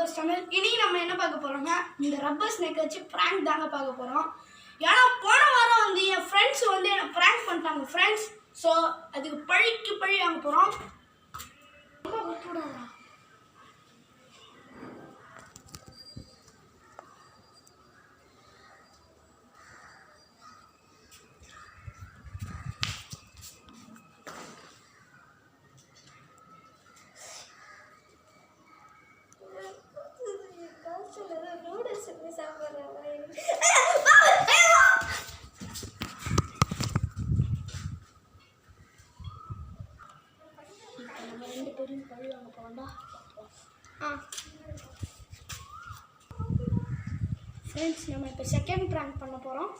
YouTubers channel. இன்னைக்கு நம்ம என்ன பார்க்க போறோம்னா இந்த ரப்பர் ஸ்னேக் வச்சு பிராங்க் தாங்க பார்க்க போறோம். ஏன்னா போன வாரம் வந்து என் ஃப்ரெண்ட்ஸ் வந்து என்ன பிராங்க் பண்ணிட்டாங்க ஃப்ரெண்ட்ஸ். ஸோ அதுக்கு பழி வாங்க போறோம். ஃப்ரெண்ட்ஸ் நம்ம இப்போ செகண்ட் பிராங்க் பண்ண போகிறோம்.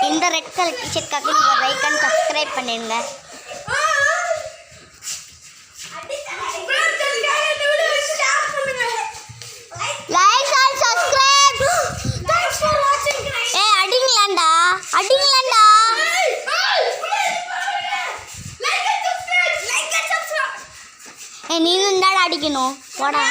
இந்த ரெட் கலர் டிஷர்ட்காக நீங்கள் லைக் அண்ட் சப்ஸ்கிரைப் பண்ணிடுங்க. Like and subscribe. ஏ அடிங்களாண்டா. ஏ நீ இருந்தாடா அடிக்கணும் போடா.